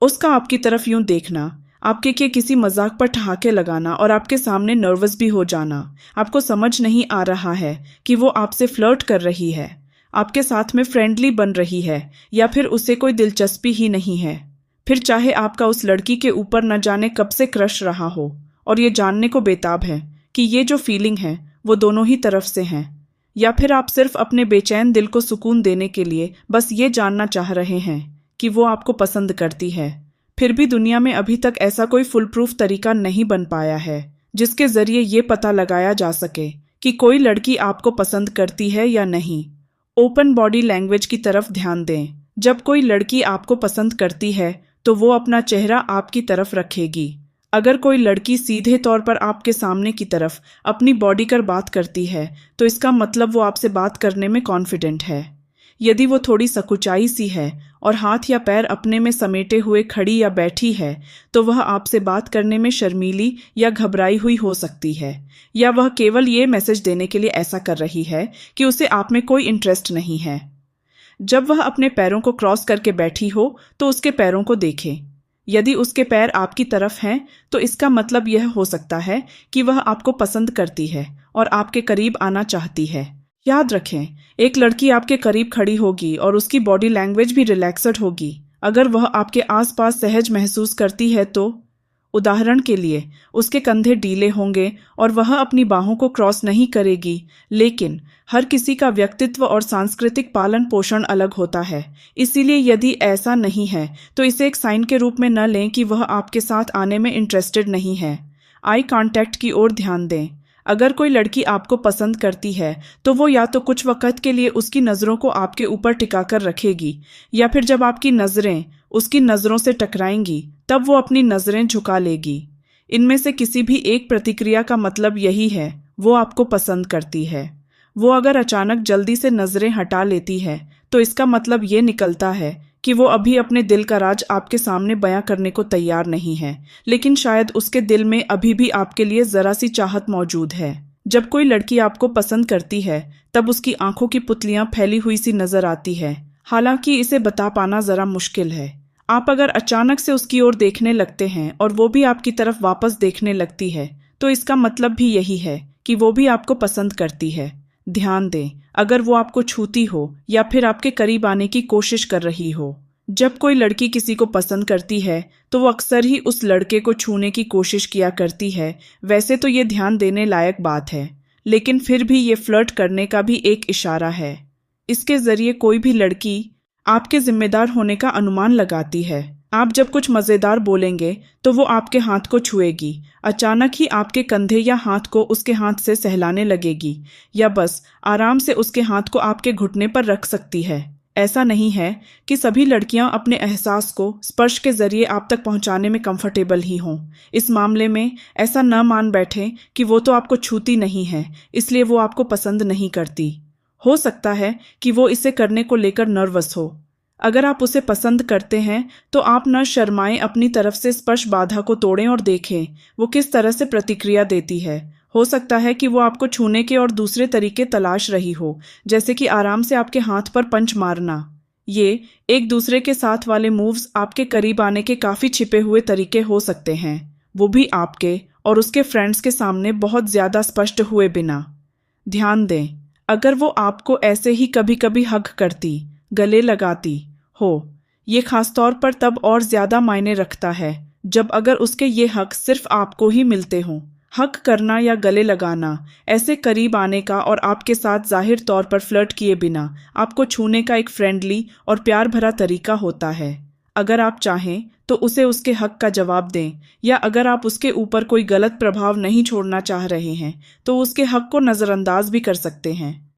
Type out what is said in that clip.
उसका आपकी तरफ यूं देखना, आपके किसी मजाक पर ठहाके लगाना और आपके सामने नर्वस भी हो जाना। आपको समझ नहीं आ रहा है कि वो आपसे फ्लर्ट कर रही है, आपके साथ में फ्रेंडली बन रही है, या फिर उसे कोई दिलचस्पी ही नहीं है। फिर चाहे आपका उस लड़की के ऊपर न जाने कब से क्रश रहा हो और ये जानने को बेताब है कि ये जो फीलिंग है वो दोनों ही तरफ से हैं, या फिर आप सिर्फ अपने बेचैन दिल को सुकून देने के लिए बस ये जानना चाह रहे हैं कि वो आपको पसंद करती है। फिर भी दुनिया में अभी तक ऐसा कोई फुल प्रूफ तरीका नहीं बन पाया है जिसके जरिए ये पता लगाया जा सके कि कोई लड़की आपको पसंद करती है या नहीं। ओपन बॉडी लैंग्वेज की तरफ ध्यान दें। जब कोई लड़की आपको पसंद करती है तो वो अपना चेहरा आपकी तरफ रखेगी। अगर कोई लड़की सीधे तौर पर आपके सामने की तरफ अपनी बॉडी कर बात करती है तो इसका मतलब वो आपसे बात करने में कॉन्फिडेंट है। यदि वो थोड़ी सकुचाई सी है और हाथ या पैर अपने में समेटे हुए खड़ी या बैठी है तो वह आपसे बात करने में शर्मीली या घबराई हुई हो सकती है, या वह केवल ये मैसेज देने के लिए ऐसा कर रही है कि उसे आप में कोई इंटरेस्ट नहीं है। जब वह अपने पैरों को क्रॉस करके बैठी हो तो उसके पैरों को देखें। यदि उसके पैर आपकी तरफ हैं तो इसका मतलब यह हो सकता है कि वह आपको पसंद करती है और आपके करीब आना चाहती है। याद रखें, एक लड़की आपके करीब खड़ी होगी और उसकी बॉडी लैंग्वेज भी रिलैक्स्ड होगी अगर वह आपके आसपास सहज महसूस करती है तो। उदाहरण के लिए, उसके कंधे ढीले होंगे और वह अपनी बाहों को क्रॉस नहीं करेगी, लेकिन हर किसी का व्यक्तित्व और सांस्कृतिक पालन पोषण अलग होता है, इसीलिए यदि ऐसा नहीं है तो इसे एक साइन के रूप में न लें कि वह आपके साथ आने में इंटरेस्टेड नहीं है। आई कांटेक्ट की ओर ध्यान दें। अगर कोई लड़की आपको पसंद करती है तो वो या तो कुछ वक्त के लिए उसकी नज़रों को आपके ऊपर टिकाकर रखेगी, या फिर जब आपकी नज़रें उसकी नज़रों से टकराएंगी तब वो अपनी नज़रें झुका लेगी। इनमें से किसी भी एक प्रतिक्रिया का मतलब यही है, वो आपको पसंद करती है। वो अगर अचानक जल्दी से नज़रें हटा लेती है तो इसका मतलब ये निकलता है कि वो अभी अपने दिल का राज आपके सामने बयां करने को तैयार नहीं है, लेकिन शायद उसके दिल में अभी भी आपके लिए ज़रा सी चाहत मौजूद है। जब कोई लड़की आपको पसंद करती है तब उसकी आंखों की पुतलियां फैली हुई सी नज़र आती है, हालांकि इसे बता पाना ज़रा मुश्किल है। आप अगर अचानक से उसकी ओर देखने लगते हैं और वो भी आपकी तरफ वापस देखने लगती है तो इसका मतलब भी यही है कि वो भी आपको पसंद करती है। ध्यान दें, अगर वो आपको छूती हो या फिर आपके करीब आने की कोशिश कर रही हो। जब कोई लड़की किसी को पसंद करती है तो वो अक्सर ही उस लड़के को छूने की कोशिश किया करती है। वैसे तो ये ध्यान देने लायक बात है, लेकिन फिर भी ये फ्लर्ट करने का भी एक इशारा है। इसके जरिए कोई भी लड़की आपके जिम्मेदार होने का अनुमान लगाती है। आप जब कुछ मज़ेदार बोलेंगे तो वो आपके हाथ को छुएगी, अचानक ही आपके कंधे या हाथ को उसके हाथ से सहलाने लगेगी, या बस आराम से उसके हाथ को आपके घुटने पर रख सकती है। ऐसा नहीं है कि सभी लड़कियां अपने एहसास को स्पर्श के जरिए आप तक पहुंचाने में कंफर्टेबल ही हों। इस मामले में ऐसा न मान बैठें कि वो तो आपको छूती नहीं है इसलिए वो आपको पसंद नहीं करती। हो सकता है कि वो इसे करने को लेकर नर्वस हो। अगर आप उसे पसंद करते हैं तो आप न शर्माएं, अपनी तरफ से स्पर्श बाधा को तोड़ें और देखें वो किस तरह से प्रतिक्रिया देती है। हो सकता है कि वो आपको छूने के और दूसरे तरीके तलाश रही हो, जैसे कि आराम से आपके हाथ पर पंच मारना। ये एक दूसरे के साथ वाले मूव्स आपके करीब आने के काफ़ी छिपे हुए तरीके हो सकते हैं, वो भी आपके और उसके फ्रेंड्स के सामने बहुत ज़्यादा स्पष्ट हुए बिना। ध्यान दें, अगर वो आपको ऐसे ही कभी कभी हग करती, गले लगाती हो, ये खासतौर पर तब और ज़्यादा मायने रखता है जब अगर उसके ये हक सिर्फ आपको ही मिलते हों। हक करना या गले लगाना ऐसे करीब आने का और आपके साथ जाहिर तौर पर फ्लर्ट किए बिना आपको छूने का एक फ्रेंडली और प्यार भरा तरीका होता है। अगर आप चाहें तो उसे उसके हक का जवाब दें, या अगर आप उसके ऊपर कोई गलत प्रभाव नहीं छोड़ना चाह रहे हैं तो उसके हक को नज़रअंदाज भी कर सकते हैं।